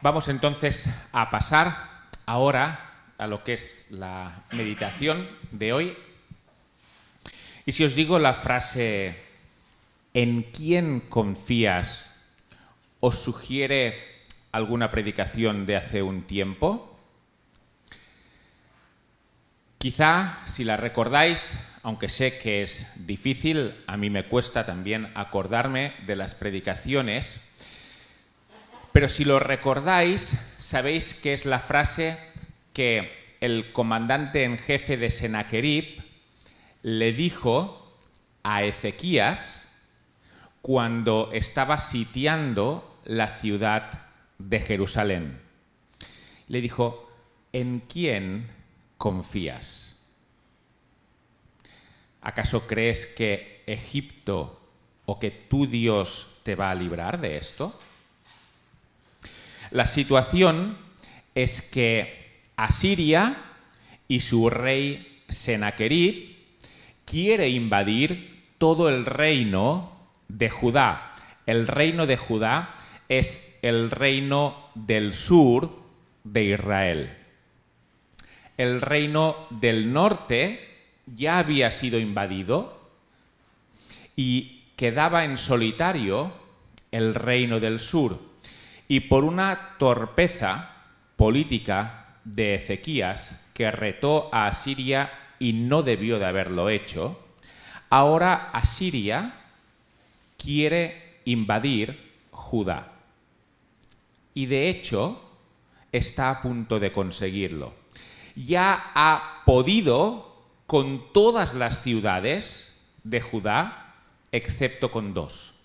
Vamos entonces a pasar ahora a lo que es la meditación de hoy. Y si os digo la frase ¿en quién confías? ¿Os sugiere alguna predicación de hace un tiempo? Quizá, si la recordáis, aunque sé que es difícil, a mí me cuesta también acordarme de las predicaciones, pero si lo recordáis, sabéis que es la frase que el comandante en jefe de Sennacherib le dijo a Ezequías cuando estaba sitiando la ciudad de Jerusalén. Le dijo, ¿en quién confías? ¿Acaso crees que Egipto o que tu Dios te va a librar de esto? La situación es que Asiria y su rey Sennacherib quiere invadir todo el reino de Judá. El reino de Judá es el reino del sur de Israel. El reino del norte ya había sido invadido y quedaba en solitario el reino del sur. Y por una torpeza política de Ezequías, que retó a Asiria y no debió de haberlo hecho, ahora Asiria quiere invadir Judá. Y de hecho está a punto de conseguirlo. Ya ha podido con todas las ciudades de Judá, excepto con dos: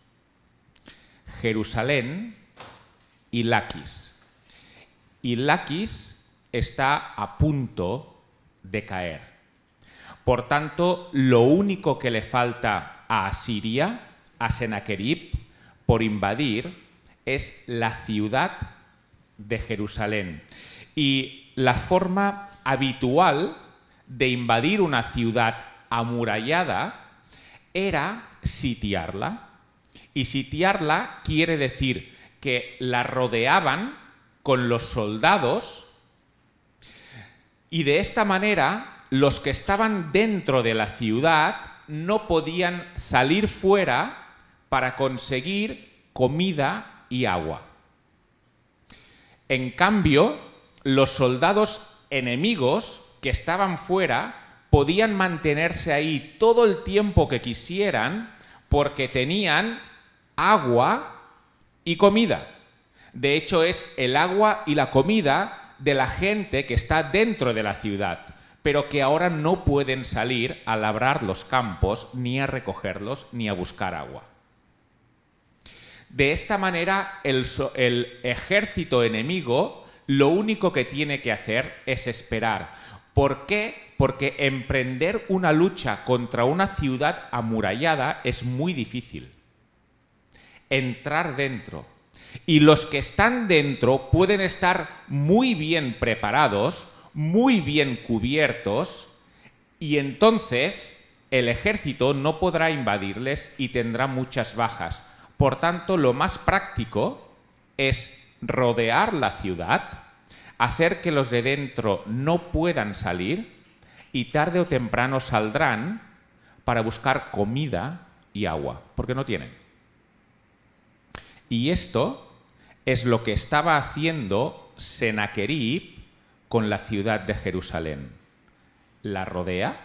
Jerusalén y Laquis. Y Laquis está a punto de caer. Por tanto, lo único que le falta a Asiria, a Sennacherib, por invadir, es la ciudad de Jerusalén. Y la forma habitual de invadir una ciudad amurallada era sitiarla. Y sitiarla quiere decir que la rodeaban con los soldados y de esta manera los que estaban dentro de la ciudad no podían salir fuera para conseguir comida y agua. En cambio, los soldados enemigos que estaban fuera podían mantenerse ahí todo el tiempo que quisieran porque tenían agua y comida. De hecho, es el agua y la comida de la gente que está dentro de la ciudad, pero que ahora no pueden salir a labrar los campos, ni a recogerlos, ni a buscar agua. De esta manera, el ejército enemigo lo único que tiene que hacer es esperar. ¿Por qué? Porque emprender una lucha contra una ciudad amurallada es muy difícil. Entrar dentro. Y los que están dentro pueden estar muy bien preparados, muy bien cubiertos, y entonces el ejército no podrá invadirles y tendrá muchas bajas. Por tanto, lo más práctico es rodear la ciudad, hacer que los de dentro no puedan salir y tarde o temprano saldrán para buscar comida y agua, porque no tienen. Y esto es lo que estaba haciendo Sennacherib con la ciudad de Jerusalén. La rodea,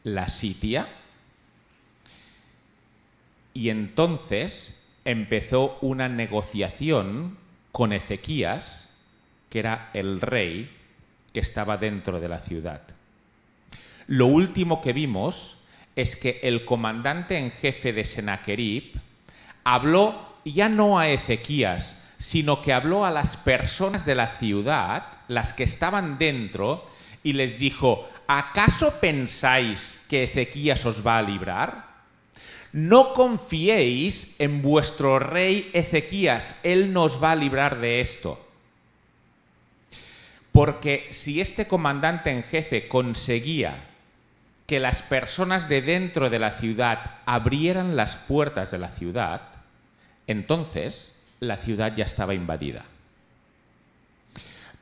la sitia, y entonces empezó una negociación con Ezequías, que era el rey que estaba dentro de la ciudad. Lo último que vimos es que el comandante en jefe de Sennacherib habló ya no a Ezequías, sino que habló a las personas de la ciudad, las que estaban dentro, y les dijo, ¿acaso pensáis que Ezequías os va a librar? No confiéis en vuestro rey Ezequías, él nos va a librar de esto. Porque si este comandante en jefe conseguía que las personas de dentro de la ciudad abrieran las puertas de la ciudad, entonces la ciudad ya estaba invadida.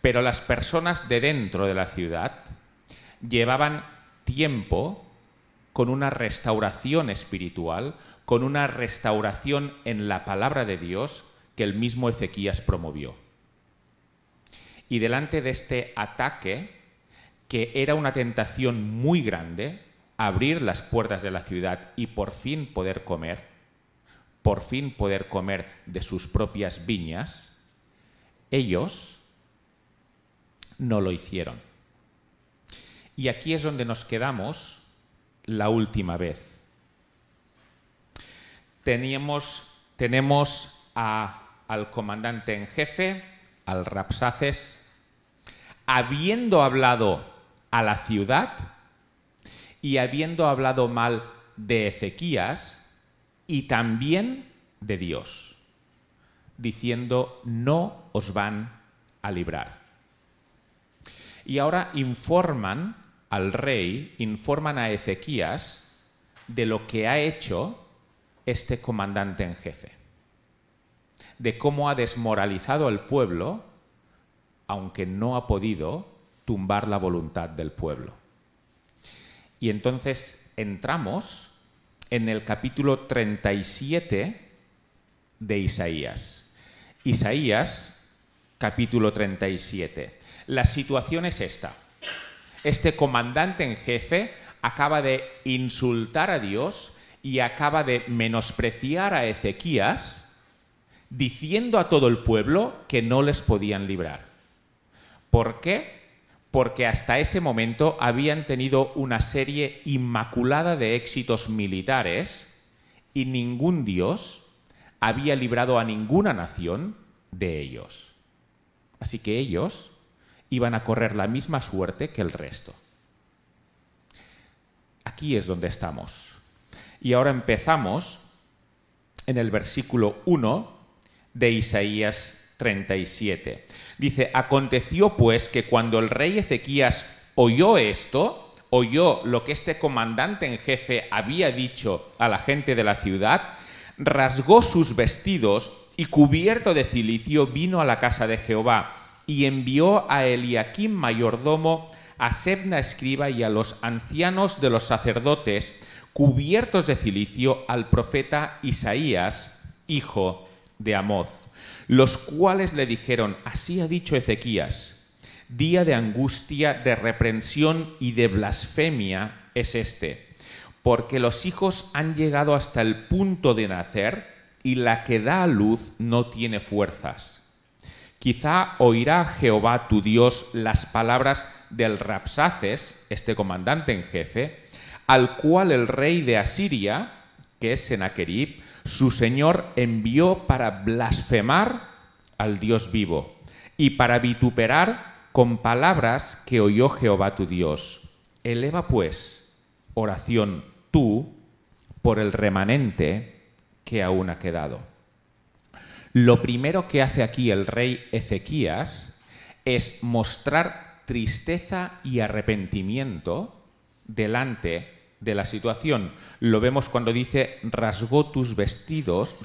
Pero las personas de dentro de la ciudad llevaban tiempo con una restauración espiritual, con una restauración en la palabra de Dios que el mismo Ezequías promovió. Y delante de este ataque, que era una tentación muy grande, abrir las puertas de la ciudad y por fin poder comer de sus propias viñas, ellos no lo hicieron. Y aquí es donde nos quedamos la última vez. Tenemos al comandante en jefe, al Rabsaces, habiendo hablado a la ciudad y habiendo hablado mal de Ezequías y también de Dios, diciendo: no os van a librar. Y ahora informan al rey, informan a Ezequías de lo que ha hecho este comandante en jefe, de cómo ha desmoralizado al pueblo, aunque no ha podido tumbar la voluntad del pueblo. Y entonces entramos en el capítulo 37 de Isaías. Isaías, capítulo 37. La situación es esta. Este comandante en jefe acaba de insultar a Dios y acaba de menospreciar a Ezequías, diciendo a todo el pueblo que no les podían librar. ¿Por qué? Porque hasta ese momento habían tenido una serie inmaculada de éxitos militares y ningún Dios había librado a ninguna nación de ellos. Así que ellos iban a correr la misma suerte que el resto. Aquí es donde estamos. Y ahora empezamos en el versículo 1 de Isaías 37. Dice: aconteció pues que cuando el rey Ezequías oyó esto, oyó lo que este comandante en jefe había dicho a la gente de la ciudad, rasgó sus vestidos y cubierto de cilicio vino a la casa de Jehová y envió a Eliaquim mayordomo, a Sebna escriba y a los ancianos de los sacerdotes cubiertos de cilicio al profeta Isaías, hijo de Amoz, los cuales le dijeron: así ha dicho Ezequías, día de angustia, de reprensión y de blasfemia es este, porque los hijos han llegado hasta el punto de nacer y la que da a luz no tiene fuerzas. Quizá oirá Jehová tu Dios las palabras del Rabsaces, este comandante en jefe, al cual el rey de Asiria, que es Senaquerib, su señor, envió para blasfemar al Dios vivo y para vituperar con palabras que oyó Jehová tu Dios. Eleva pues oración tú por el remanente que aún ha quedado. Lo primero que hace aquí el rey Ezequías es mostrar tristeza y arrepentimiento delante de la situación. Lo vemos cuando dice: rasgó sus vestidos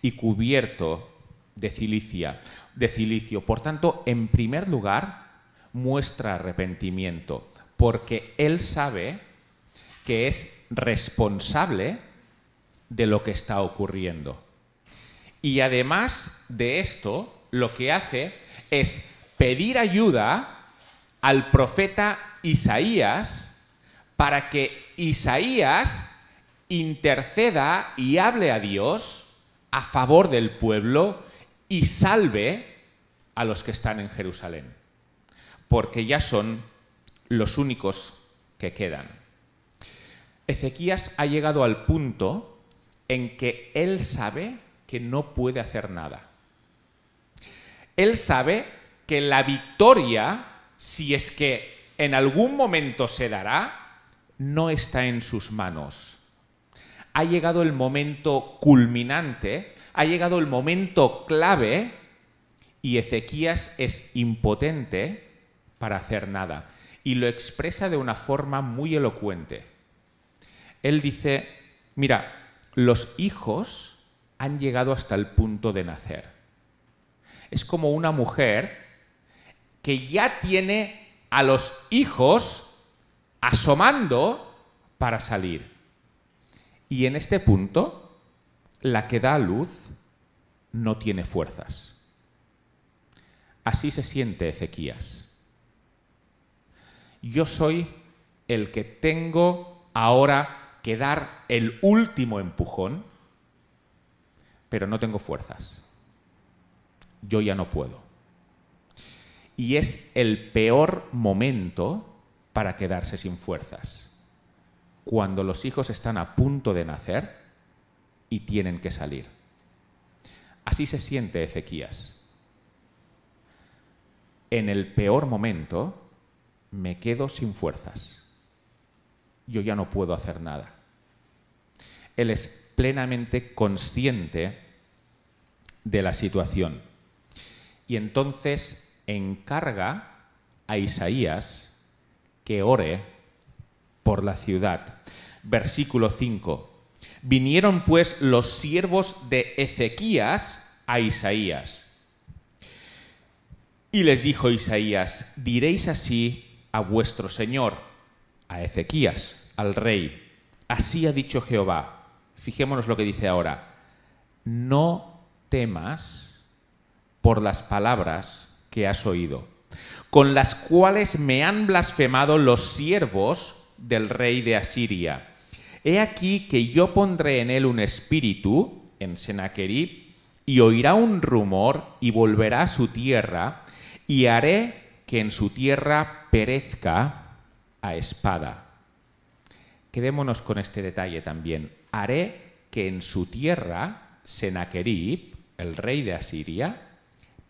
y cubierto de cilicio. Por tanto, en primer lugar, muestra arrepentimiento, porque él sabe que es responsable de lo que está ocurriendo. Y además de esto, lo que hace es pedir ayuda al profeta Isaías para que Isaías interceda y hable a Dios a favor del pueblo y salve a los que están en Jerusalén, porque ya son los únicos que quedan. Ezequías ha llegado al punto en que él sabe que no puede hacer nada. Él sabe que la victoria, si es que en algún momento se dará, no está en sus manos. Ha llegado el momento culminante, ha llegado el momento clave y Ezequías es impotente para hacer nada. Y lo expresa de una forma muy elocuente. Él dice: mira, los hijos han llegado hasta el punto de nacer. Es como una mujer que ya tiene a los hijos asomando para salir. Y en este punto, la que da a luz no tiene fuerzas. Así se siente Ezequías. Yo soy el que tengo ahora que dar el último empujón, pero no tengo fuerzas. Yo ya no puedo. Y es el peor momento para quedarse sin fuerzas. Cuando los hijos están a punto de nacer y tienen que salir. Así se siente Ezequías. En el peor momento me quedo sin fuerzas. Yo ya no puedo hacer nada. Él es plenamente consciente de la situación. Y entonces encarga a Isaías que ore por la ciudad. Versículo 5. Vinieron pues los siervos de Ezequías a Isaías. Y les dijo Isaías, diréis así a vuestro señor, a Ezequías, al rey. Así ha dicho Jehová. Fijémonos lo que dice ahora. No temas por las palabras que has oído, con las cuales me han blasfemado los siervos del rey de Asiria. He aquí que yo pondré en él un espíritu, en Sennacherib, y oirá un rumor y volverá a su tierra, y haré que en su tierra perezca a espada. Quedémonos con este detalle también. Haré que en su tierra, Sennacherib, el rey de Asiria,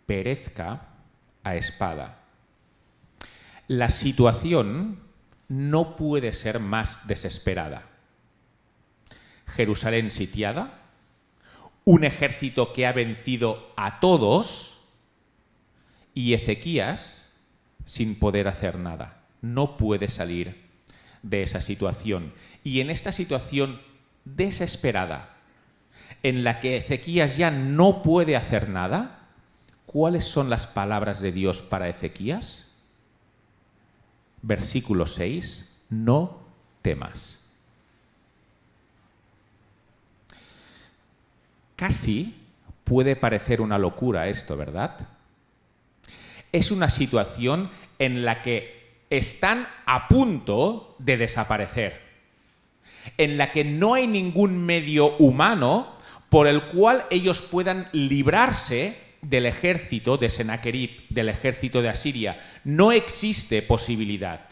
perezca a espada. La situación no puede ser más desesperada. Jerusalén sitiada, un ejército que ha vencido a todos y Ezequías sin poder hacer nada. No puede salir de esa situación. Y en esta situación desesperada, en la que Ezequías ya no puede hacer nada, ¿cuáles son las palabras de Dios para Ezequías? Versículo 6, no temas. Casi puede parecer una locura esto, ¿verdad? Es una situación en la que están a punto de desaparecer, en la que no hay ningún medio humano por el cual ellos puedan librarse del ejército de Sennacherib, del ejército de Asiria. No existe posibilidad.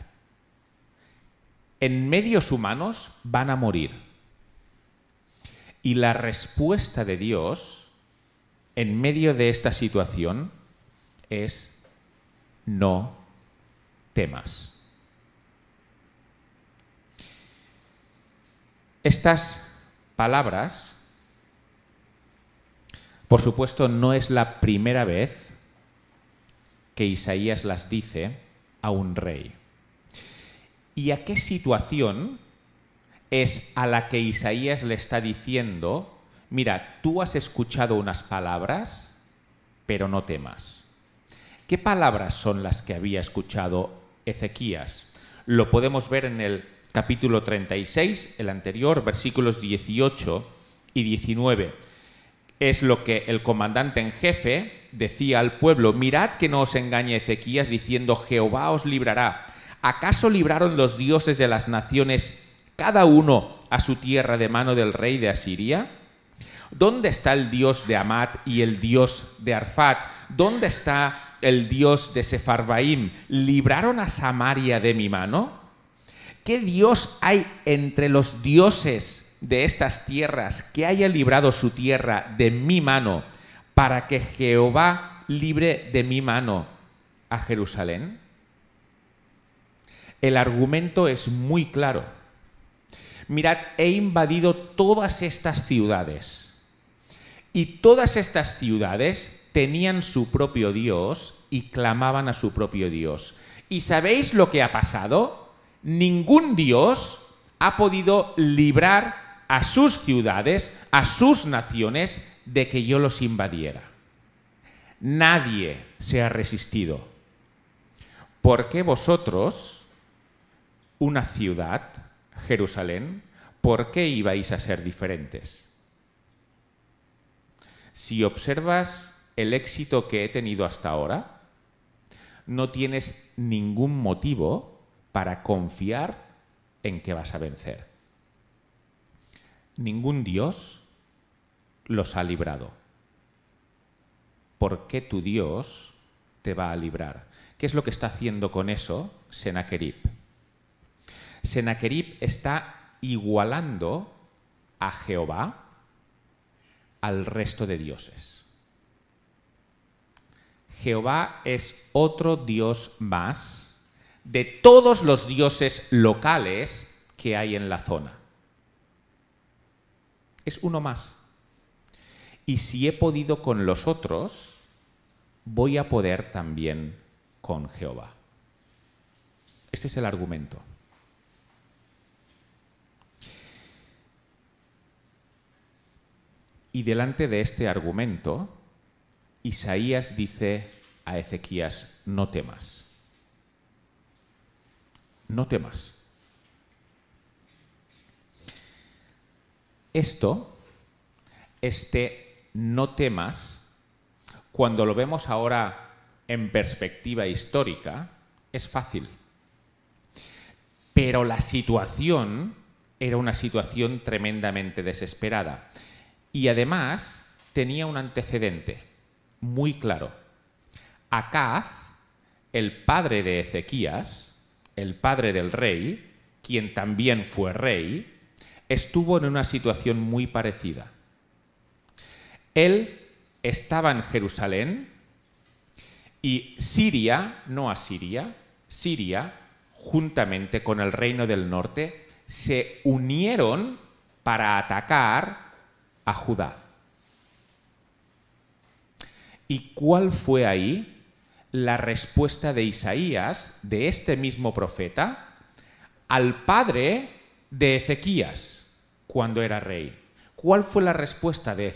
En medios humanos van a morir. Y la respuesta de Dios en medio de esta situación es no temas. Estas palabras, por supuesto, no es la primera vez que Isaías las dice a un rey. ¿Y a qué situación es a la que Isaías le está diciendo, mira, tú has escuchado unas palabras, pero no temas? ¿Qué palabras son las que había escuchado Ezequías? Lo podemos ver en el capítulo 36, el anterior, versículos 18 y 19. Es lo que el comandante en jefe decía al pueblo, mirad que no os engañe Ezequías diciendo, Jehová os librará. ¿Acaso libraron los dioses de las naciones cada uno a su tierra de mano del rey de Asiria? ¿Dónde está el Dios de Amat y el Dios de Arfat? ¿Dónde está el Dios de Sefarbaim? ¿Libraron a Samaria de mi mano? ¿Qué Dios hay entre los dioses de estas tierras que haya librado su tierra de mi mano para que Jehová libre de mi mano a Jerusalén? El argumento es muy claro. Mirad, he invadido todas estas ciudades y todas estas ciudades tenían su propio Dios y clamaban a su propio Dios. ¿Y sabéis lo que ha pasado? Ningún Dios ha podido librar a sus ciudades, a sus naciones, de que yo los invadiera. Nadie se ha resistido. ¿por qué vosotros, una ciudad, Jerusalén, por qué ibais a ser diferentes? Si observas el éxito que he tenido hasta ahora, no tienes ningún motivo para confiar en que vas a vencer. Ningún Dios los ha librado. ¿Por qué tu Dios te va a librar? ¿Qué es lo que está haciendo con eso Sennacherib? Sennacherib está igualando a Jehová al resto de dioses. Jehová es otro dios más de todos los dioses locales que hay en la zona. Es uno más. Y si he podido con los otros, voy a poder también con Jehová. Este es el argumento. Y delante de este argumento, Isaías dice a Ezequías, no temas. No temas. Este no temas, cuando lo vemos ahora en perspectiva histórica, es fácil. Pero la situación era una situación tremendamente desesperada. Y además tenía un antecedente muy claro. Acaz, el padre de Ezequías, el padre del rey, quien también fue rey, estuvo en una situación muy parecida. Él estaba en Jerusalén y Siria, no Asiria, Siria, juntamente con el reino del norte, se unieron para atacar a Judá. ¿Y cuál fue ahí la respuesta de Isaías, de este mismo profeta, al padre de Ezequías cuando era rey? ¿Cuál fue la respuesta de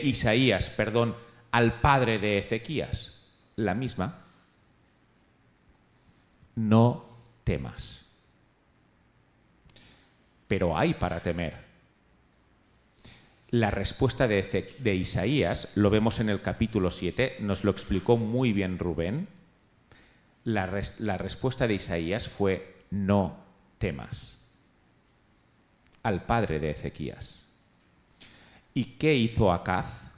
Isaías, al padre de Ezequías? La misma. No temas. Pero hay para temer. La respuesta de Isaías, lo vemos en el capítulo 7, nos lo explicó muy bien Rubén. La respuesta de Isaías fue, no temas, al padre de Ezequías. ¿Y qué hizo Acaz,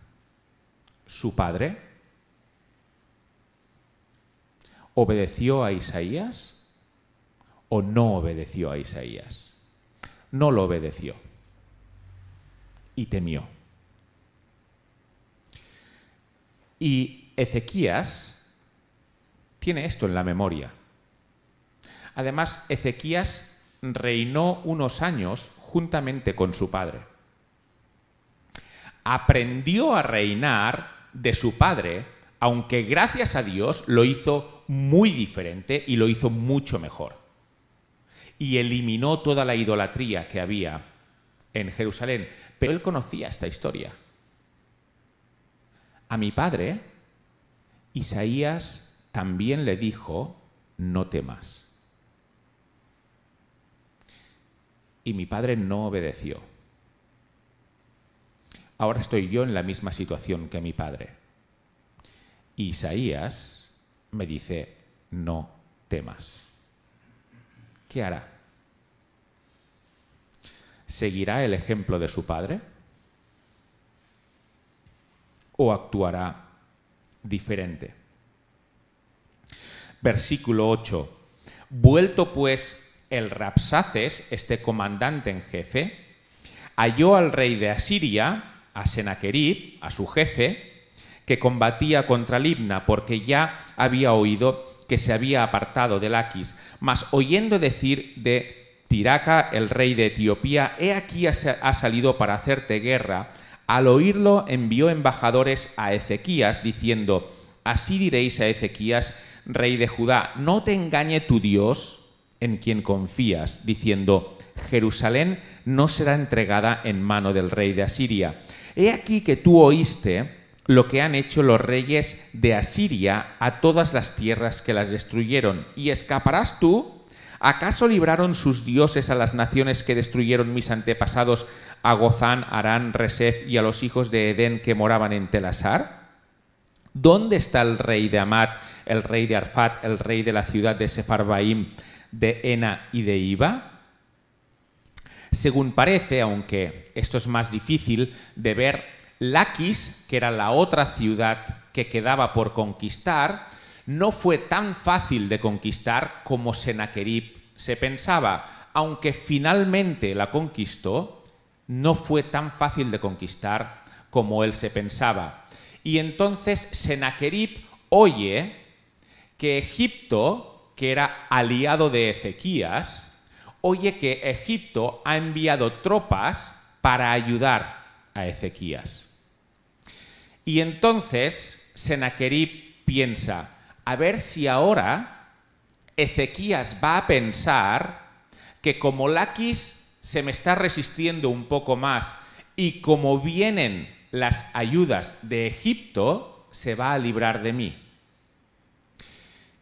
su padre? ¿Obedeció a Isaías o no obedeció a Isaías? No lo obedeció. Y temió. Y Ezequías tiene esto en la memoria. Además, Ezequías reinó unos años juntamente con su padre. Aprendió a reinar de su padre, aunque gracias a Dios lo hizo muy diferente y lo hizo mucho mejor. Y eliminó toda la idolatría que había en Jerusalén. Pero él conocía esta historia. A mi padre, Isaías también le dijo, no temas. Y mi padre no obedeció. Ahora estoy yo en la misma situación que mi padre. Isaías me dice, no temas. ¿Qué hará? ¿Seguirá el ejemplo de su padre? ¿O actuará diferente? Versículo 8. Vuelto pues el Rabsaces, este comandante en jefe, halló al rey de Asiria, a Sennacherib, a su jefe, que combatía contra Libna, porque ya había oído que se había apartado de Laquis, mas oyendo decir de Tiraca, el rey de Etiopía, he aquí ha salido para hacerte guerra. Al oírlo envió embajadores a Ezequías, diciendo, así diréis a Ezequías, rey de Judá, no te engañe tu Dios en quien confías, diciendo, Jerusalén no será entregada en mano del rey de Asiria. He aquí que tú oíste lo que han hecho los reyes de Asiria a todas las tierras que las destruyeron. ¿Y escaparás tú? ¿Acaso libraron sus dioses a las naciones que destruyeron mis antepasados, a Gozán, Harán, Resef y a los hijos de Edén que moraban en Telasar? ¿Dónde está el rey de Amat, el rey de Arfat, el rey de la ciudad de Sefarbaim, de Ena y de Iva? Según parece, aunque esto es más difícil de ver, Laquis, que era la otra ciudad que quedaba por conquistar, no fue tan fácil de conquistar como Sennacherib se pensaba. Aunque finalmente la conquistó, no fue tan fácil de conquistar como él se pensaba. Y entonces Sennacherib oye que Egipto, que era aliado de Ezequías, oye que Egipto ha enviado tropas para ayudar a Ezequías. Y entonces Sennacherib piensa, a ver si ahora Ezequías va a pensar que como Laquis se me está resistiendo un poco más y como vienen las ayudas de Egipto, se va a librar de mí.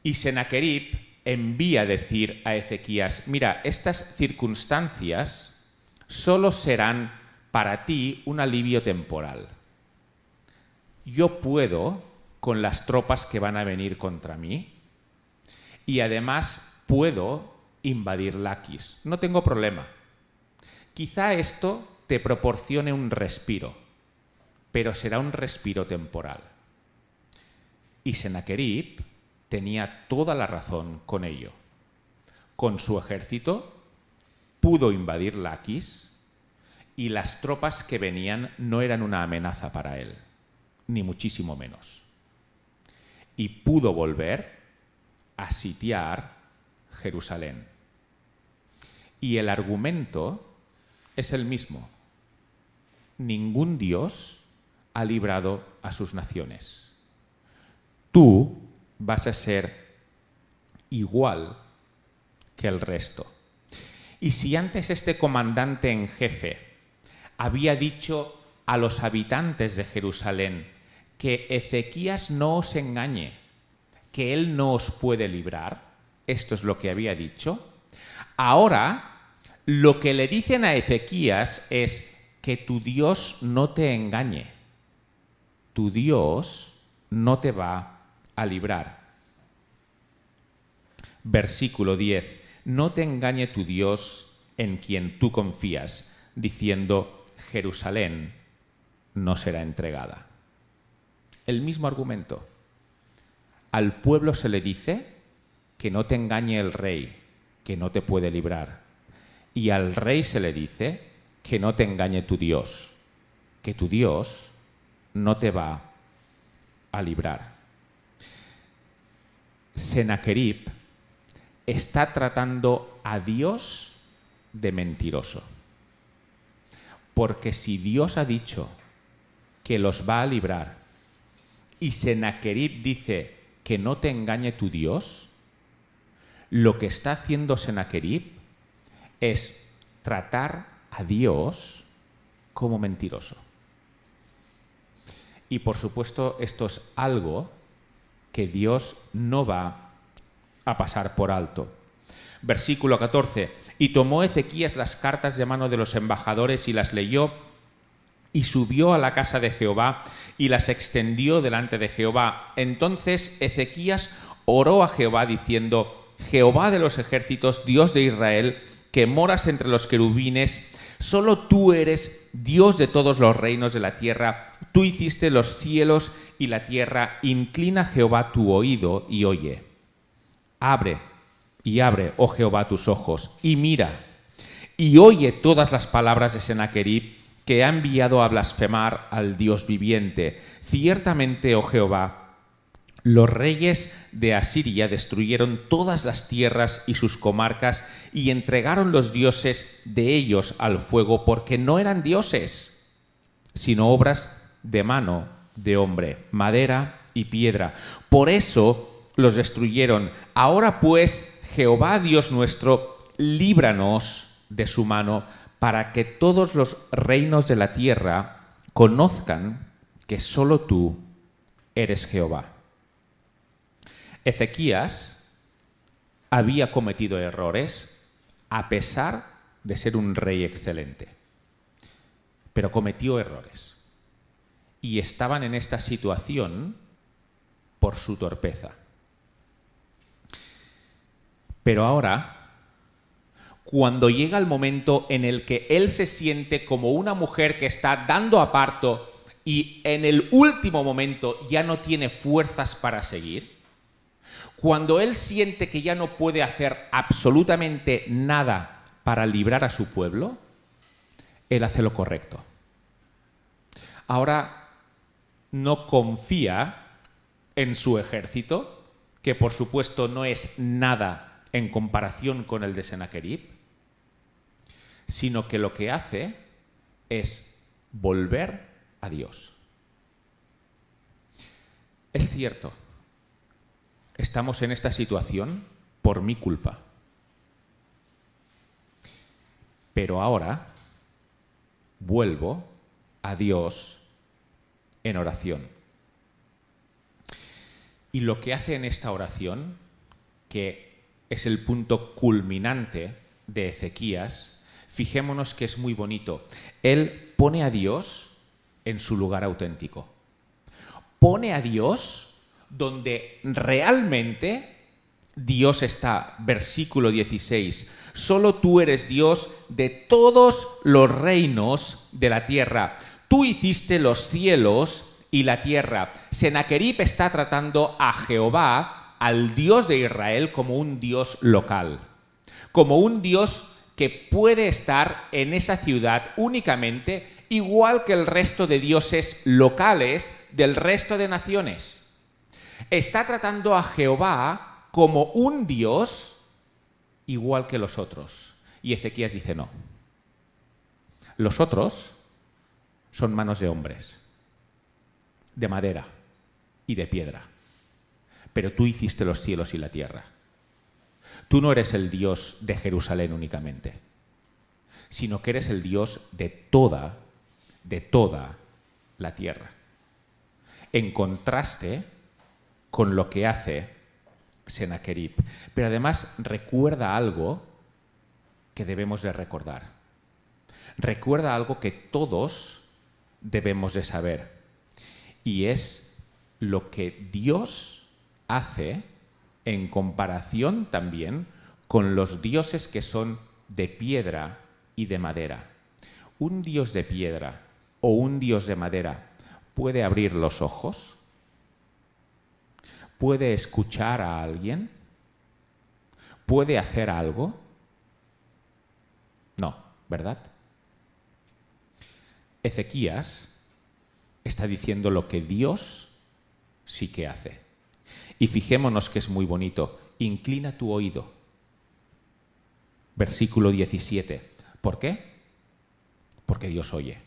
Y Sennacherib envía a decir a Ezequías, mira, estas circunstancias solo serán para ti un alivio temporal. Yo puedo con las tropas que van a venir contra mí y además puedo invadir Laquis. No tengo problema. Quizá esto te proporcione un respiro, pero será un respiro temporal. Y Sennacherib tenía toda la razón con ello. Con su ejército pudo invadir Laquis y las tropas que venían no eran una amenaza para él, ni muchísimo menos. Y pudo volver a sitiar Jerusalén. Y el argumento es el mismo. Ningún Dios ha librado a sus naciones. Tú vas a ser igual que el resto. Y si antes este comandante en jefe había dicho a los habitantes de Jerusalén que Ezequías no os engañe, que él no os puede librar, esto es lo que había dicho, ahora lo que le dicen a Ezequías es que tu Dios no te engañe, tu Dios no te va a librar. Versículo 10. No te engañe tu Dios en quien tú confías, diciendo, Jerusalén no será entregada. El mismo argumento. Al pueblo se le dice que no te engañe el rey, que no te puede librar. Y al rey se le dice que no te engañe tu Dios, que tu Dios no te va a librar. Sennacherib está tratando a Dios de mentiroso. Porque si Dios ha dicho que los va a librar y Sennacherib dice que no te engañe tu Dios, lo que está haciendo Sennacherib es tratar a Dios como mentiroso. Y por supuesto esto es algo que Dios no va a pasar por alto. Versículo 14. Y tomó Ezequías las cartas de mano de los embajadores y las leyó, y subió a la casa de Jehová y las extendió delante de Jehová. Entonces Ezequías oró a Jehová diciendo, Jehová de los ejércitos, Dios de Israel, que moras entre los querubines, solo tú eres Dios de todos los reinos de la tierra. Tú hiciste los cielos y la tierra. Inclina, Jehová, tu oído y oye. Abre, oh Jehová, tus ojos, y mira, y oye todas las palabras de Sennacherib, que ha enviado a blasfemar al Dios viviente. Ciertamente, oh Jehová, los reyes de Asiria destruyeron todas las tierras y sus comarcas y entregaron los dioses de ellos al fuego, porque no eran dioses, sino obras de mano de hombre, madera y piedra. Por eso los destruyeron. Ahora pues, Jehová Dios nuestro, líbranos de su mano, para que todos los reinos de la tierra conozcan que solo tú eres Jehová. Ezequías había cometido errores a pesar de ser un rey excelente, pero cometió errores y estaban en esta situación por su torpeza. Pero ahora, cuando llega el momento en el que él se siente como una mujer que está dando a parto y en el último momento ya no tiene fuerzas para seguir, cuando él siente que ya no puede hacer absolutamente nada para librar a su pueblo, él hace lo correcto. Ahora no confía en su ejército, que por supuesto no es nada en comparación con el de Sennacherib, sino que lo que hace es volver a Dios. Es cierto, estamos en esta situación por mi culpa, pero ahora vuelvo a Dios en oración. Y lo que hace en esta oración, que es el punto culminante de Ezequías, fijémonos que es muy bonito. Él pone a Dios en su lugar auténtico. Pone a Dios donde realmente Dios está. Versículo 16. Solo tú eres Dios de todos los reinos de la tierra. Tú hiciste los cielos y la tierra. Sennacherib está tratando a Jehová, al Dios de Israel, como un Dios local, como un Dios que puede estar en esa ciudad únicamente, igual que el resto de dioses locales del resto de naciones. Está tratando a Jehová como un Dios igual que los otros. Y Ezequías dice no. Los otros son manos de hombres, de madera y de piedra. Pero tú hiciste los cielos y la tierra. Tú no eres el Dios de Jerusalén únicamente, sino que eres el Dios de toda la tierra. En contraste con lo que hace Sennacherib. Pero además recuerda algo que debemos de recordar. Recuerda algo que todos debemos de saber. Y es lo que Dios hace en comparación también con los dioses que son de piedra y de madera. ¿Un dios de piedra o un dios de madera puede abrir los ojos? ¿Puede escuchar a alguien? ¿Puede hacer algo? No, ¿verdad? Ezequías está diciendo lo que Dios sí que hace. Y fijémonos que es muy bonito. Inclina tu oído. Versículo 17. ¿Por qué? Porque Dios oye.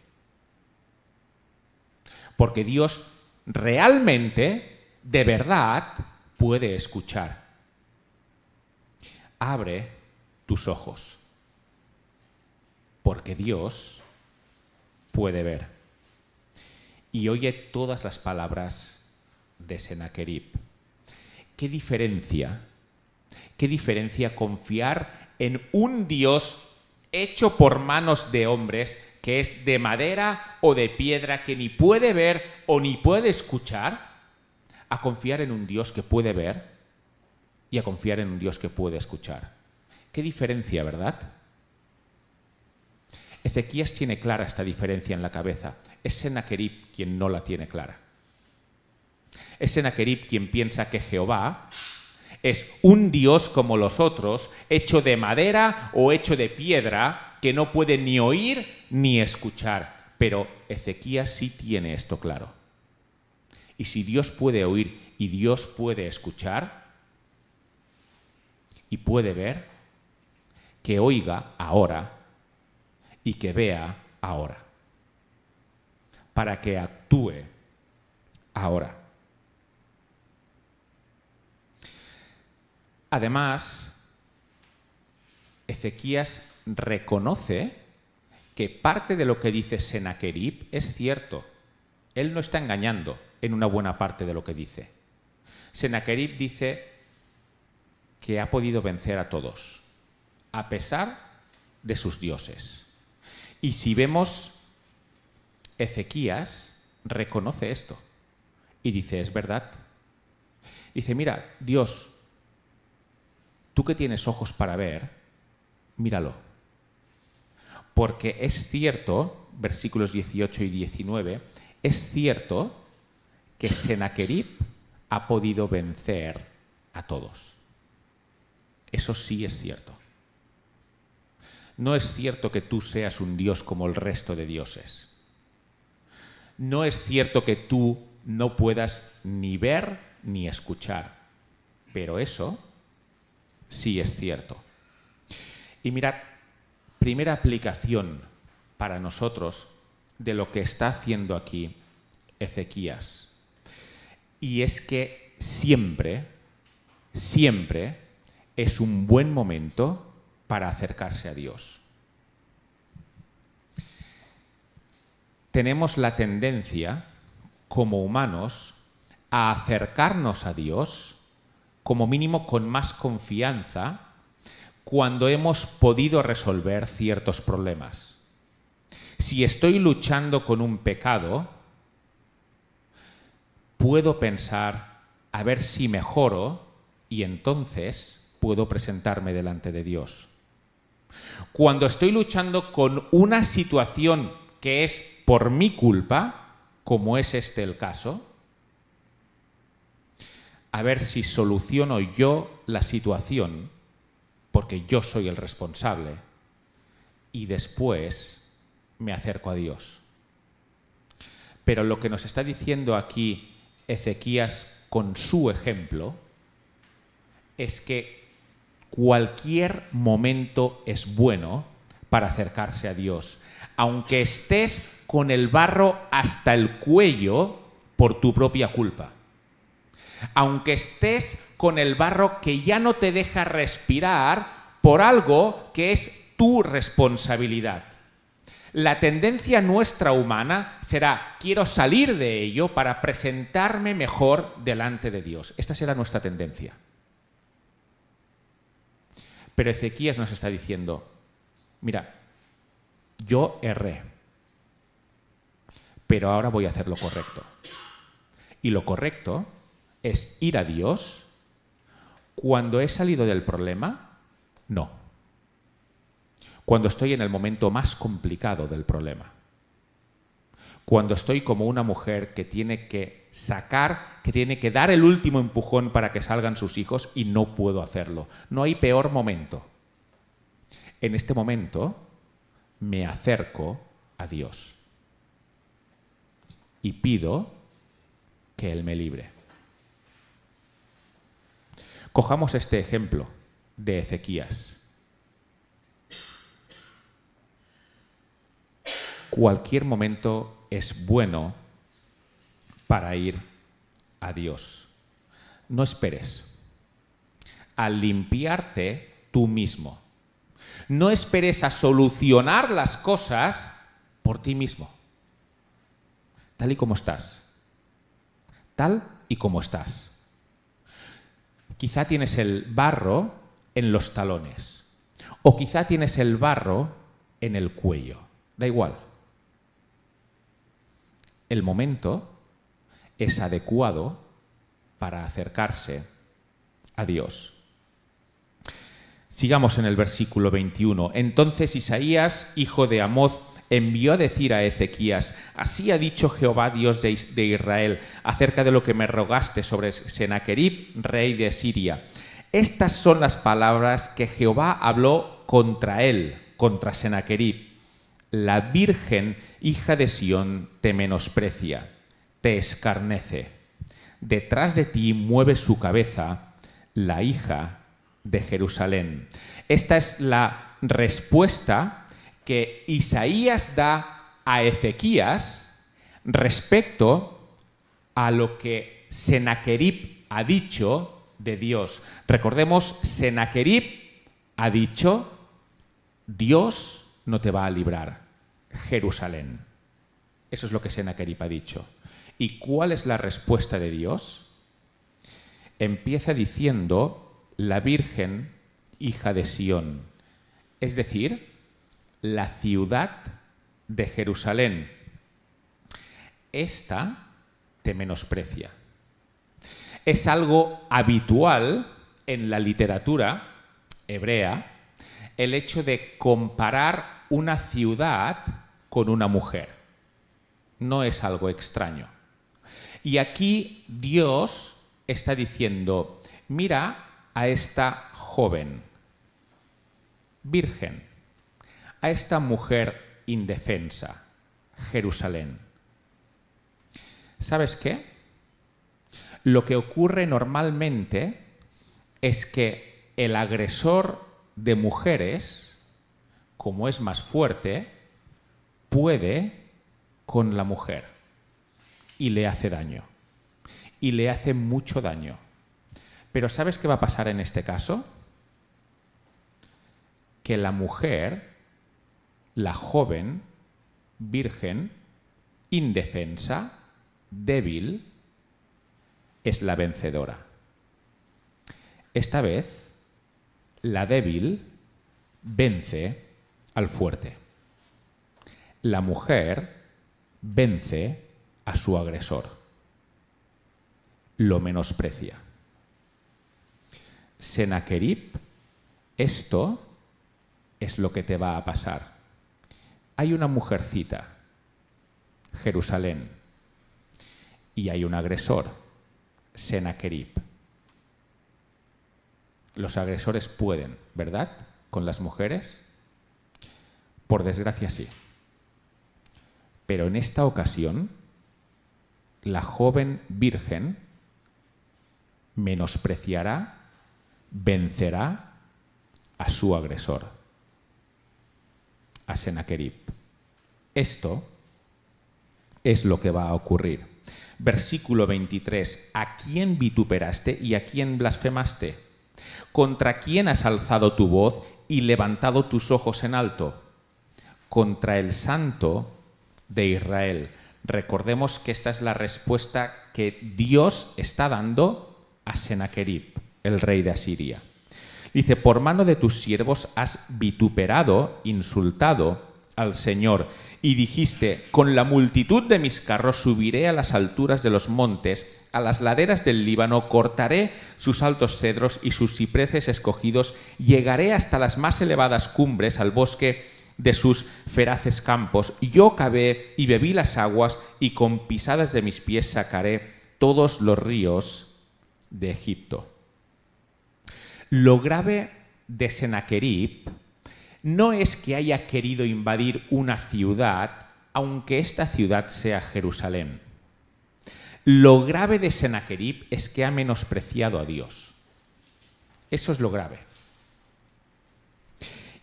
Porque Dios realmente, de verdad, puede escuchar. Abre tus ojos. Porque Dios puede ver. Y oye todas las palabras de Sennacherib. ¿Qué diferencia confiar en un Dios hecho por manos de hombres, que es de madera o de piedra, que ni puede ver o ni puede escuchar, a confiar en un Dios que puede ver y a confiar en un Dios que puede escuchar? ¿Qué diferencia, verdad? Ezequías tiene clara esta diferencia en la cabeza. Es Sennacherib quien no la tiene clara. Es Sennacherib quien piensa que Jehová es un Dios como los otros, hecho de madera o hecho de piedra, que no puede ni oír ni escuchar. Pero Ezequías sí tiene esto claro. Y si Dios puede oír y Dios puede escuchar y puede ver, que oiga ahora y que vea ahora, para que actúe ahora. Además, Ezequías reconoce que parte de lo que dice Sennacherib es cierto. él no está engañando en una buena parte de lo que dice. Sennacherib dice que ha podido vencer a todos, a pesar de sus dioses. Y si vemos, Ezequías reconoce esto y dice, es verdad. Dice, mira, Dios, tú que tienes ojos para ver, míralo. Porque es cierto, versículos 18 y 19, es cierto que Sennacherib ha podido vencer a todos. Eso sí es cierto. No es cierto que tú seas un dios como el resto de dioses. No es cierto que tú no puedas ni ver ni escuchar. Pero eso sí es cierto. Y mirad, primera aplicación para nosotros de lo que está haciendo aquí Ezequías. Y es que siempre, siempre es un buen momento para acercarse a Dios. Tenemos la tendencia, como humanos, a acercarnos a Dios, como mínimo con más confianza, cuando hemos podido resolver ciertos problemas. Si estoy luchando con un pecado, puedo pensar a ver si mejoro y entonces puedo presentarme delante de Dios. Cuando estoy luchando con una situación que es por mi culpa, como es este el caso, a ver si soluciono yo la situación, porque yo soy el responsable, y después me acerco a Dios. Pero lo que nos está diciendo aquí Ezequías con su ejemplo es que cualquier momento es bueno para acercarse a Dios, aunque estés con el barro hasta el cuello por tu propia culpa. Aunque estés con el barro que ya no te deja respirar por algo que es tu responsabilidad. La tendencia nuestra humana será, quiero salir de ello para presentarme mejor delante de Dios. Esta será nuestra tendencia. Pero Ezequías nos está diciendo, mira, yo erré, pero ahora voy a hacer lo correcto. Y lo correcto es ir a Dios cuando he salido del problema, no. Cuando estoy en el momento más complicado del problema. Cuando estoy como una mujer que tiene que sacar, que tiene que dar el último empujón para que salgan sus hijos y no puedo hacerlo. No hay peor momento. En este momento me acerco a Dios y pido que Él me libre. Cojamos este ejemplo de Ezequías. Cualquier momento es bueno para ir a Dios. No esperes a limpiarte tú mismo. No esperes a solucionar las cosas por ti mismo. Tal y como estás. Tal y como estás. Quizá tienes el barro en los talones. O quizá tienes el barro en el cuello. Da igual. El momento es adecuado para acercarse a Dios. Sigamos en el versículo 21. Entonces Isaías, hijo de Amoz, envió a decir a Ezequías, así ha dicho Jehová, Dios de Israel, acerca de lo que me rogaste sobre Sennacherib, rey de Siria. Estas son las palabras que Jehová habló contra él, contra Sennacherib. La Virgen, hija de Sión, te menosprecia, te escarnece. Detrás de ti mueve su cabeza la hija de Jerusalén. Esta es la respuesta que Isaías da a Ezequías respecto a lo que Sennacherib ha dicho de Dios. Recordemos, Sennacherib ha dicho, Dios no te va a librar, Jerusalén. Eso es lo que Sennacherib ha dicho. ¿Y cuál es la respuesta de Dios? Empieza diciendo la Virgen, hija de Sión, es decir, la ciudad de Jerusalén. Esta te menosprecia. Es algo habitual en la literatura hebrea el hecho de comparar una ciudad con una mujer. No es algo extraño. Y aquí Dios está diciendo, mira a esta joven, virgen, a esta mujer indefensa, Jerusalén. ¿Sabes qué? Lo que ocurre normalmente es que el agresor de mujeres, como es más fuerte, puede con la mujer y le hace daño. Y le hace mucho daño. Pero ¿sabes qué va a pasar en este caso? Que la mujer, la joven, virgen, indefensa, débil, es la vencedora. Esta vez, la débil vence al fuerte. La mujer vence a su agresor. Lo menosprecia. Sennacherib, esto es lo que te va a pasar. Hay una mujercita, Jerusalén, y hay un agresor, Sennacherib. Los agresores pueden, ¿verdad?, con las mujeres. Por desgracia sí. Pero en esta ocasión, la joven virgen menospreciará, vencerá a su agresor, a Sennacherib. Esto es lo que va a ocurrir. Versículo 23. ¿A quién vituperaste y a quién blasfemaste? ¿Contra quién has alzado tu voz y levantado tus ojos en alto? Contra el Santo de Israel. Recordemos que esta es la respuesta que Dios está dando a Sennacherib, el rey de Asiria. Dice, por mano de tus siervos has vituperado, insultado al Señor, y dijiste, con la multitud de mis carros subiré a las alturas de los montes, a las laderas del Líbano, cortaré sus altos cedros y sus cipreses escogidos, llegaré hasta las más elevadas cumbres, al bosque de sus feraces campos. Yo cavé y bebí las aguas, y con pisadas de mis pies sacaré todos los ríos de Egipto. Lo grave de Sennacherib no es que haya querido invadir una ciudad, aunque esta ciudad sea Jerusalén. Lo grave de Sennacherib es que ha menospreciado a Dios. Eso es lo grave.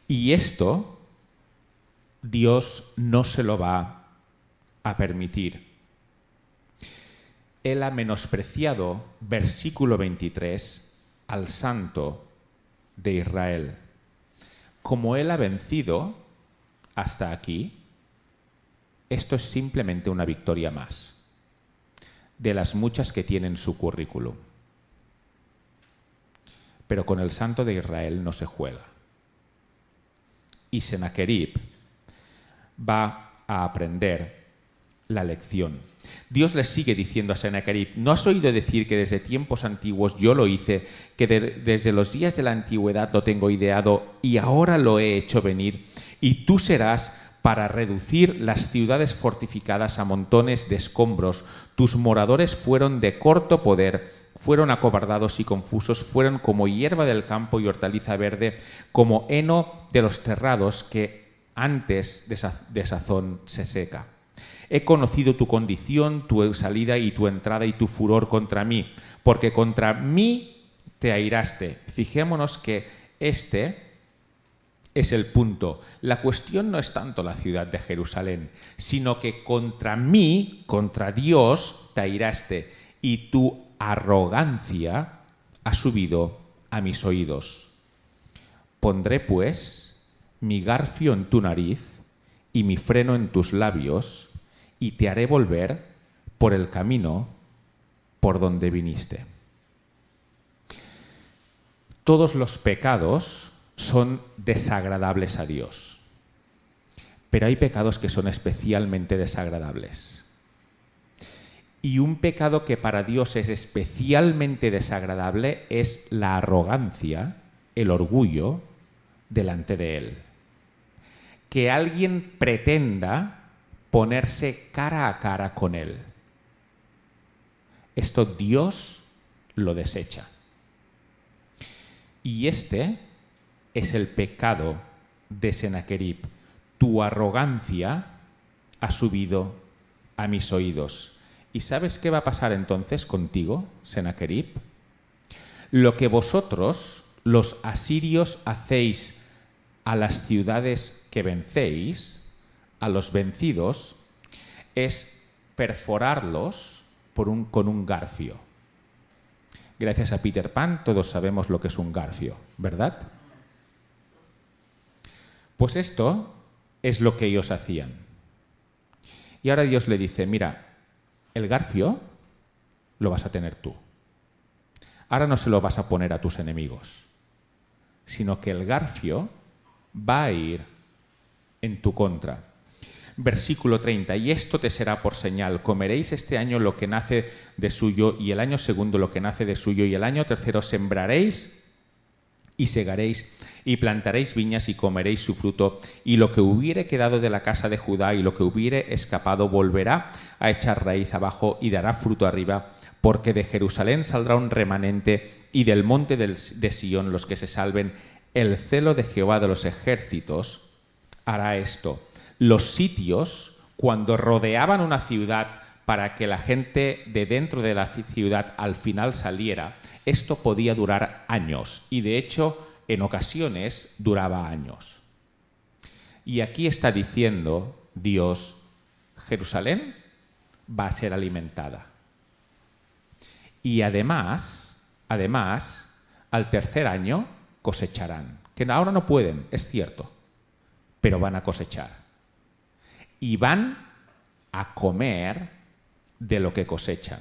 Y esto Dios no se lo va a permitir. Él ha menospreciado, versículo 23, al Santo de Israel. Como Él ha vencido hasta aquí, esto es simplemente una victoria más de las muchas que tiene en su currículum. Pero con el Santo de Israel no se juega. Y Sennacherib va a aprender la lección. Dios le sigue diciendo a Sennacherib, ¿no has oído decir que desde tiempos antiguos yo lo hice, que desde los días de la antigüedad lo tengo ideado y ahora lo he hecho venir? Y tú serás para reducir las ciudades fortificadas a montones de escombros. Tus moradores fueron de corto poder, fueron acobardados y confusos, fueron como hierba del campo y hortaliza verde, como heno de los terrados que antes de sazón se seca. He conocido tu condición, tu salida y tu entrada y tu furor contra mí, porque contra mí te airaste. Fijémonos que este es el punto. La cuestión no es tanto la ciudad de Jerusalén, sino que contra mí, contra Dios, te airaste, y tu arrogancia ha subido a mis oídos. Pondré, pues, mi garfio en tu nariz y mi freno en tus labios, y te haré volver por el camino por donde viniste. Todos los pecados son desagradables a Dios, pero hay pecados que son especialmente desagradables. Y un pecado que para Dios es especialmente desagradable es la arrogancia, el orgullo delante de Él. Que alguien pretenda ponerse cara a cara con Él. Esto Dios lo desecha. Y este es el pecado de Sennacherib. Tu arrogancia ha subido a mis oídos. ¿Y sabes qué va a pasar entonces contigo, Sennacherib? Lo que vosotros, los asirios, hacéis a las ciudades que vencéis, a los vencidos, es perforarlos con un garfio. Gracias a Peter Pan todos sabemos lo que es un garfio, ¿verdad? Pues esto es lo que ellos hacían. Y ahora Dios le dice, mira, el garfio lo vas a tener tú. Ahora no se lo vas a poner a tus enemigos, sino que el garfio va a ir en tu contra. Versículo 30, y esto te será por señal, comeréis este año lo que nace de suyo, y el año segundo lo que nace de suyo, y el año tercero sembraréis y segaréis, y plantaréis viñas y comeréis su fruto, y lo que hubiere quedado de la casa de Judá y lo que hubiere escapado volverá a echar raíz abajo y dará fruto arriba, porque de Jerusalén saldrá un remanente, y del monte de Sión los que se salven. El celo de Jehová de los ejércitos hará esto. Los sitios, cuando rodeaban una ciudad para que la gente de dentro de la ciudad al final saliera, esto podía durar años y de hecho en ocasiones duraba años. Y aquí está diciendo Dios, Jerusalén va a ser alimentada. Y además, al tercer año cosecharán, que ahora no pueden, es cierto, pero van a cosechar. Y van a comer de lo que cosechan.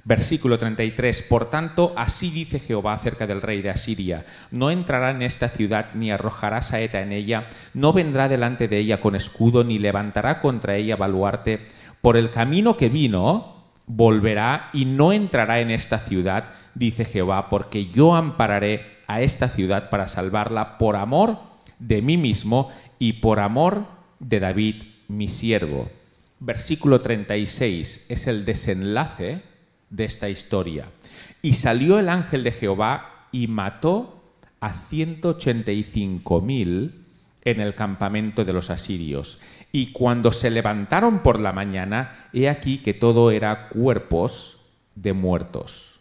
Versículo 33. Por tanto, así dice Jehová acerca del rey de Asiria: no entrará en esta ciudad, ni arrojará saeta en ella, no vendrá delante de ella con escudo, ni levantará contra ella baluarte. Por el camino que vino, volverá y no entrará en esta ciudad, dice Jehová, porque yo ampararé a esta ciudad para salvarla por amor de mí mismo y por amor de David, mi siervo. Versículo 36 es el desenlace de esta historia. Y salió el ángel de Jehová y mató a 185.000 en el campamento de los asirios. Y cuando se levantaron por la mañana, he aquí que todo era cuerpos de muertos.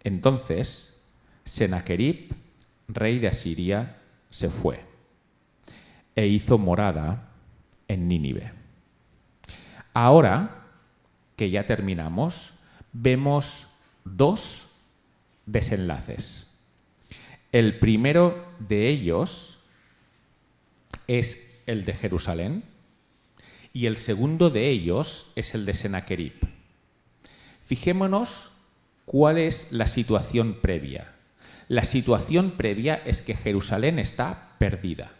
Entonces, Sennacherib, rey de Asiria, se fue e hizo morada en Nínive. Ahora que ya terminamos, vemos dos desenlaces. El primero de ellos es el de Jerusalén y el segundo de ellos es el de Sennacherib. Fijémonos cuál es la situación previa. La situación previa es que Jerusalén está perdida.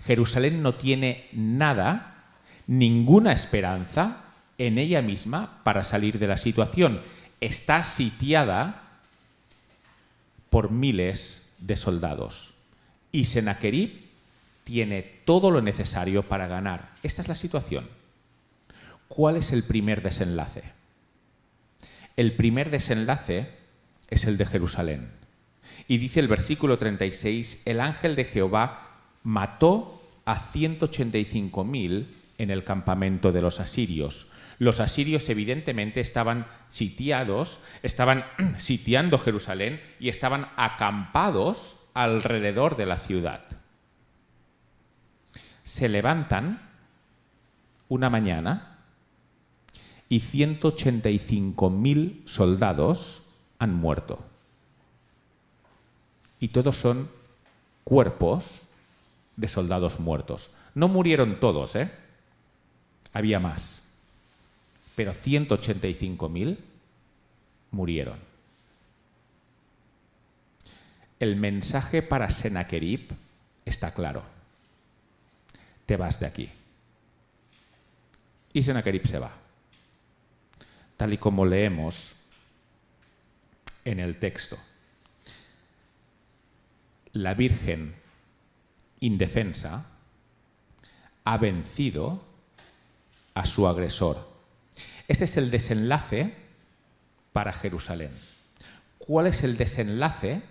Jerusalén no tiene nada, ninguna esperanza en ella misma para salir de la situación. Está sitiada por miles de soldados. Y Sennacherib tiene todo lo necesario para ganar. Esta es la situación. ¿Cuál es el primer desenlace? El primer desenlace es el de Jerusalén. Y dice el versículo 36, el ángel de Jehová mató a 185.000 en el campamento de los asirios. Los asirios evidentemente estaban sitiando Jerusalén y estaban acampados alrededor de la ciudad. Se levantan una mañana y 185.000 soldados han muerto. Y todos son cuerpos de soldados muertos. No murieron todos, Había más. pero 185.000 murieron. El mensaje para Sennacherib está claro. Te vas de aquí. Y Sennacherib se va. Tal y como leemos en el texto. La Virgen indefensa ha vencido a su agresor. Este es el desenlace para Jerusalén. ¿Cuál es el desenlace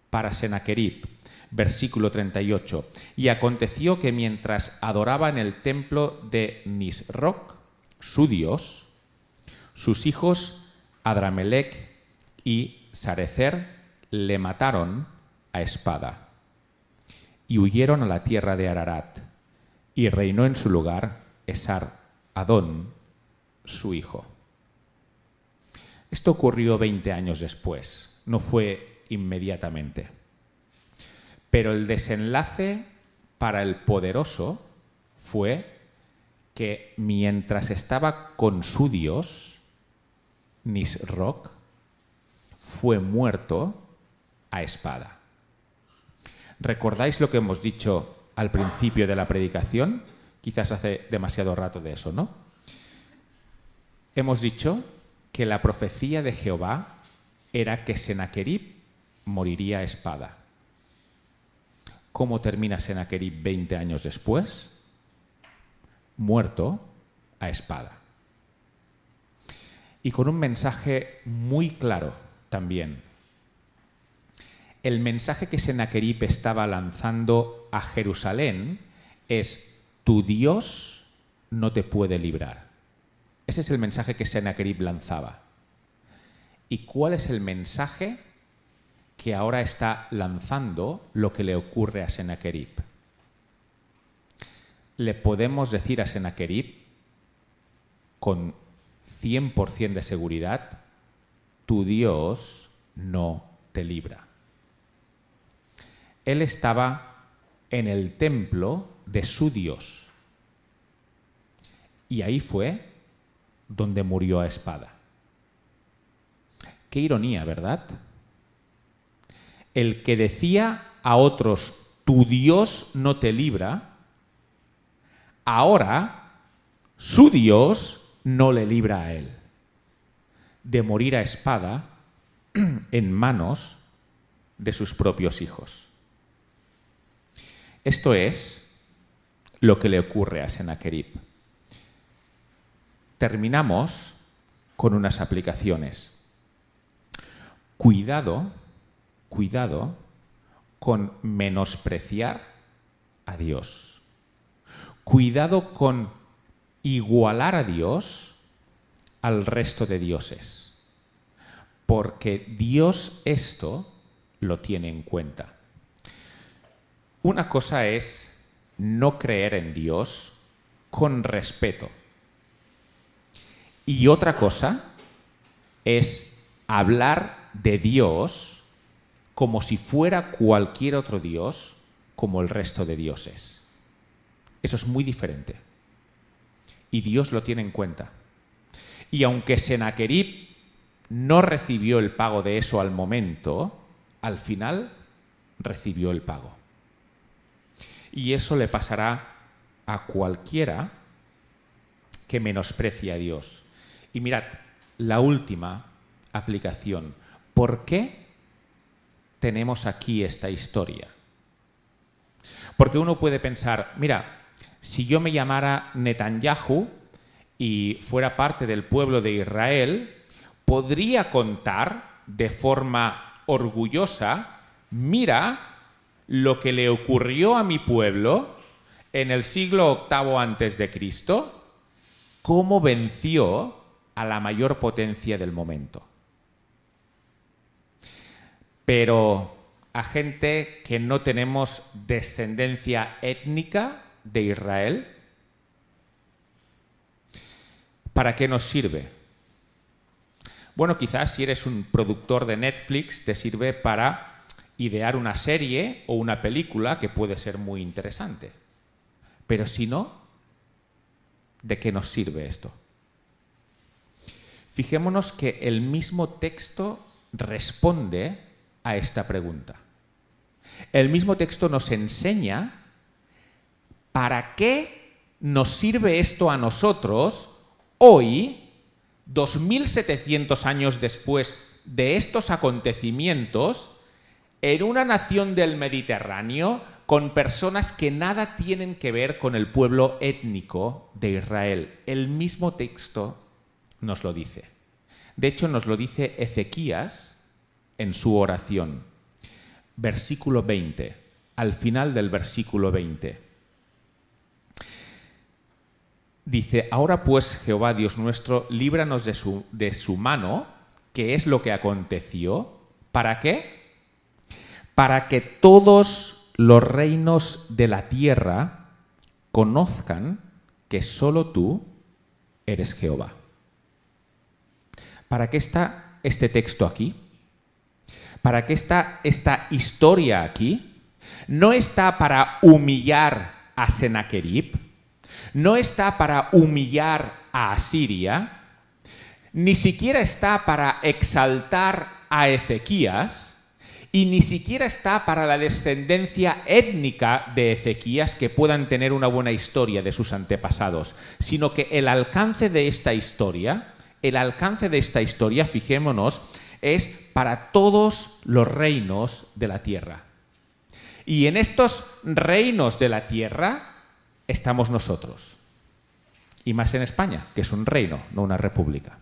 para Sennacherib? Versículo 38. Y aconteció que mientras adoraba en el templo de Nisroch, su dios, sus hijos Adramelech y Sarecer le mataron a espada y huyeron a la tierra de Ararat, y reinó en su lugar Esar-Adón, su hijo. Esto ocurrió 20 años después, no fue inmediatamente. Pero el desenlace para el poderoso fue que mientras estaba con su dios, Nisroch, fue muerto a espada. ¿Recordáis lo que hemos dicho al principio de la predicación? Quizás hace demasiado rato de eso, ¿no? Hemos dicho que la profecía de Jehová era que Sennacherib moriría a espada. ¿Cómo termina Sennacherib 20 años después? Muerto a espada. Y con un mensaje muy claro también. El mensaje que Sennacherib estaba lanzando a Jerusalén es: tu Dios no te puede librar. Ese es el mensaje que Sennacherib lanzaba. ¿Y cuál es el mensaje que ahora está lanzando lo que le ocurre a Sennacherib? Le podemos decir a Sennacherib con 100% de seguridad: tu Dios no te libra. Él estaba en el templo de su Dios. Y ahí fue donde murió a espada. Qué ironía, ¿verdad? El que decía a otros: tu Dios no te libra, ahora su Dios no le libra a él de morir a espada en manos de sus propios hijos. Esto es lo que le ocurre a Sennacherib. Terminamos con unas aplicaciones. Cuidado con menospreciar a Dios. Cuidado con igualar a Dios al resto de dioses. Porque Dios esto lo tiene en cuenta. Una cosa es no creer en Dios con respeto. Y otra cosa es hablar de Dios como si fuera cualquier otro Dios, como el resto de dioses. Eso es muy diferente. Y Dios lo tiene en cuenta. Y aunque Sennacherib no recibió el pago de eso al momento, al final recibió el pago. Y eso le pasará a cualquiera que menosprecie a Dios. Y mirad, la última aplicación. ¿Por qué tenemos aquí esta historia? Porque uno puede pensar, mira, si yo me llamara Netanyahu y fuera parte del pueblo de Israel, podría contar de forma orgullosa: mira lo que le ocurrió a mi pueblo en el siglo VIII antes de Cristo, cómo venció a la mayor potencia del momento. Pero a gente que no tenemos descendencia étnica de Israel, ¿para qué nos sirve? Bueno, quizás si eres un productor de Netflix te sirve para idear una serie o una película que puede ser muy interesante. Pero si no, ¿de qué nos sirve esto? Fijémonos que el mismo texto responde a esta pregunta. El mismo texto nos enseña para qué nos sirve esto a nosotros hoy, 2700 años después de estos acontecimientos, en una nación del Mediterráneo con personas que nada tienen que ver con el pueblo étnico de Israel. El mismo texto nos lo dice. De hecho, nos lo dice Ezequías en su oración. Versículo 20, al final del versículo 20. Dice, ahora pues, Jehová Dios nuestro, líbranos de su mano, que es lo que aconteció. ¿Para qué? Para que todos los reinos de la tierra conozcan que solo tú eres Jehová. ¿Para qué está este texto aquí? ¿Para qué está esta historia aquí? No está para humillar a Sennacherib, no está para humillar a Asiria, ni siquiera está para exaltar a Ezequías, y ni siquiera está para la descendencia étnica de Ezequías que puedan tener una buena historia de sus antepasados, sino que el alcance de esta historia, fijémonos, es para todos los reinos de la tierra. Y en estos reinos de la tierra estamos nosotros. Y más en España, que es un reino, no una república.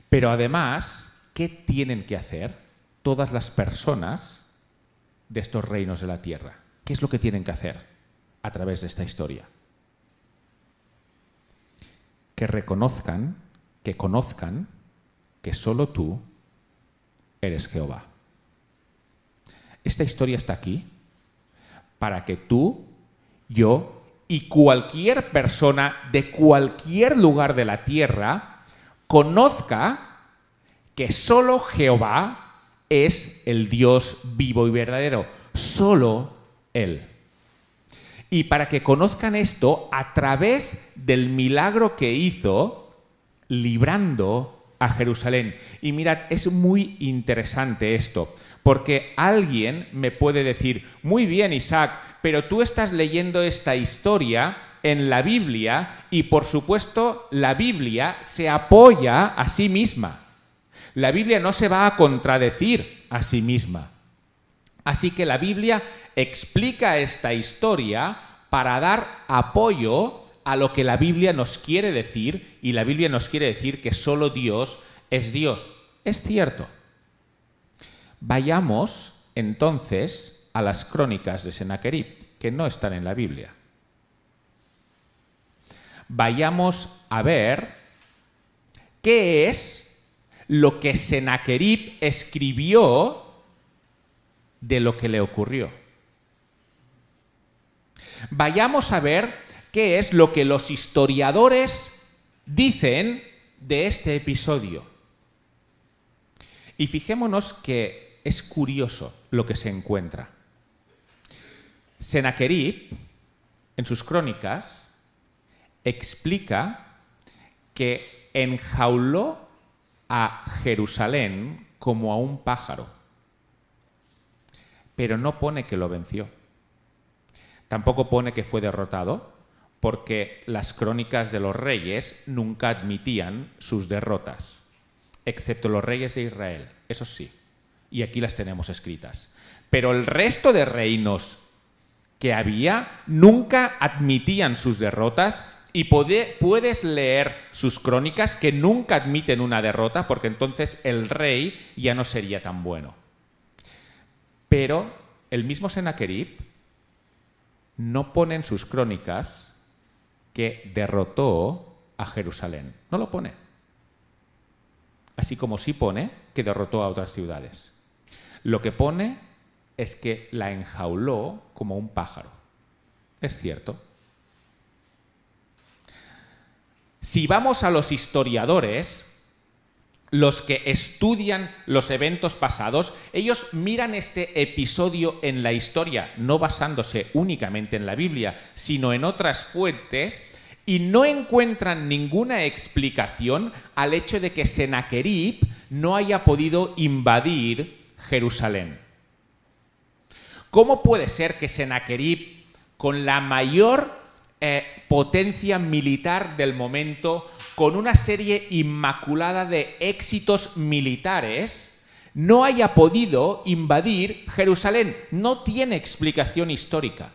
Pero además, ¿qué tienen que hacer todas las personas de estos reinos de la tierra? ¿Qué es lo que tienen que hacer a través de esta historia? Que reconozcan, que conozcan que solo tú eres Jehová. Esta historia está aquí para que tú, yo y cualquier persona de cualquier lugar de la tierra conozca que solo Jehová es el Dios vivo y verdadero, solo Él. Y para que conozcan esto a través del milagro que hizo librando a Jerusalén. Y mirad, es muy interesante esto, porque alguien me puede decir, muy bien, Isaac, pero tú estás leyendo esta historia en la Biblia y, por supuesto, la Biblia se apoya a sí misma. La Biblia no se va a contradecir a sí misma. Así que la Biblia explica esta historia para dar apoyo a lo que la Biblia nos quiere decir, y la Biblia nos quiere decir que solo Dios es Dios. Es cierto. Vayamos entonces a las crónicas de Sennacherib, que no están en la Biblia. Vayamos a ver qué es lo que Sennacherib escribió de lo que le ocurrió. Vayamos a ver qué es lo que los historiadores dicen de este episodio. Y fijémonos que es curioso lo que se encuentra. Sennacherib, en sus crónicas, explica que enjauló a Jerusalén como a un pájaro, pero no pone que lo venció. Tampoco pone que fue derrotado, porque las crónicas de los reyes nunca admitían sus derrotas, excepto los reyes de Israel, eso sí, y aquí las tenemos escritas. Pero el resto de reinos que había nunca admitían sus derrotas, y puedes leer sus crónicas que nunca admiten una derrota, porque entonces el rey ya no sería tan bueno. Pero el mismo Sennacherib no pone en sus crónicas que derrotó a Jerusalén. No lo pone. Así como sí pone que derrotó a otras ciudades. Lo que pone es que la enjauló como un pájaro. Es cierto. Si vamos a los historiadores, los que estudian los eventos pasados, ellos miran este episodio en la historia, no basándose únicamente en la Biblia, sino en otras fuentes, y no encuentran ninguna explicación al hecho de que Sennacherib no haya podido invadir Jerusalén. ¿Cómo puede ser que Sennacherib, con la mayor potencia militar del momento, con una serie inmaculada de éxitos militares, no haya podido invadir Jerusalén? No tiene explicación histórica.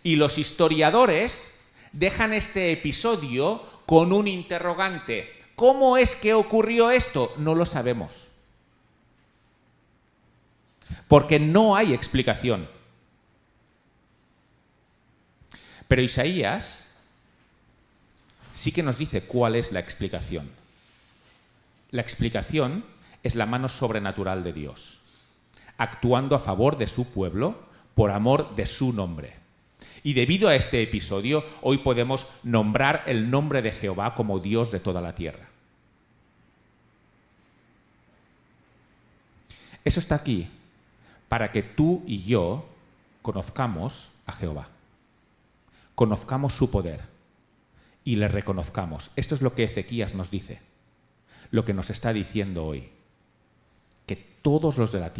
Y los historiadores dejan este episodio con un interrogante. ¿Cómo es que ocurrió esto? No lo sabemos. Porque no hay explicación. Pero Isaías sí que nos dice cuál es la explicación. La explicación es la mano sobrenatural de Dios, actuando a favor de su pueblo por amor de su nombre. Y debido a este episodio, hoy podemos nombrar el nombre de Jehová como Dios de toda la tierra. Eso está aquí para que tú y yo conozcamos a Jehová, conozcamos su poder y le reconozcamos. Esto es lo que Ezequías nos dice, lo que nos está diciendo hoy. Que todos los de la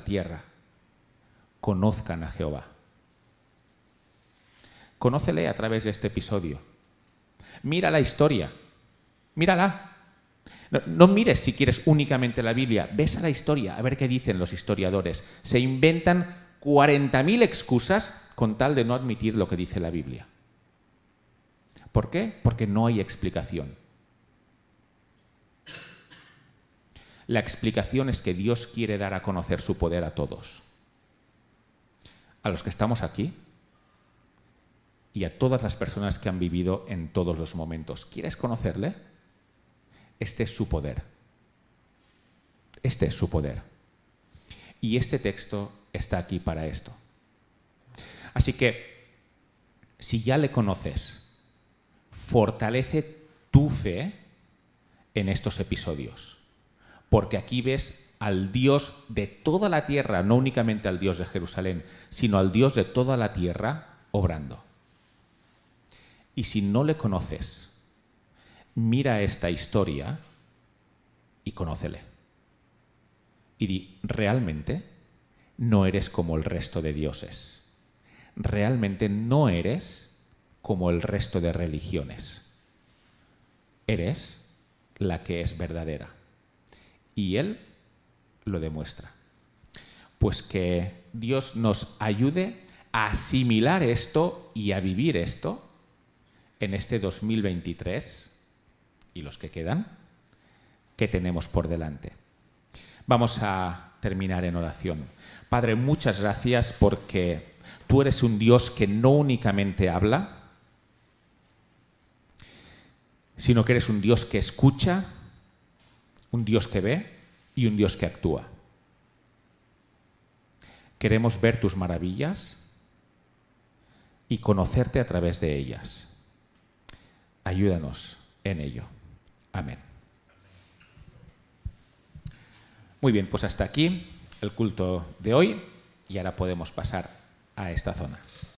tierra conozcan a Jehová. Conócele a través de este episodio. Mira la historia, mírala. No mires, si quieres, únicamente la Biblia. Ves a la historia, a ver qué dicen los historiadores. Se inventan 40.000 excusas con tal de no admitir lo que dice la Biblia. ¿Por qué? Porque no hay explicación. La explicación es que Dios quiere dar a conocer su poder a todos. A los que estamos aquí y a todas las personas que han vivido en todos los momentos. ¿Quieres conocerle? Este es su poder. Este es su poder. Y este texto está aquí para esto. Así que, si ya le conoces, fortalece tu fe en estos episodios. Porque aquí ves al Dios de toda la tierra, no únicamente al Dios de Jerusalén, sino al Dios de toda la tierra obrando. Y si no le conoces, mira esta historia y conócele. Y di, realmente no eres como el resto de dioses. Realmente no eres como el resto de religiones. Eres la que es verdadera. Y Él lo demuestra. Pues que Dios nos ayude a asimilar esto y a vivir esto en este 2023 y los que quedan, que tenemos por delante. Vamos a terminar en oración. Padre, muchas gracias porque tú eres un Dios que no únicamente habla, sino que eres un Dios que escucha, un Dios que ve y un Dios que actúa. Queremos ver tus maravillas y conocerte a través de ellas. Ayúdanos en ello. Amén. Muy bien, pues hasta aquí el culto de hoy y ahora podemos pasar a esta zona.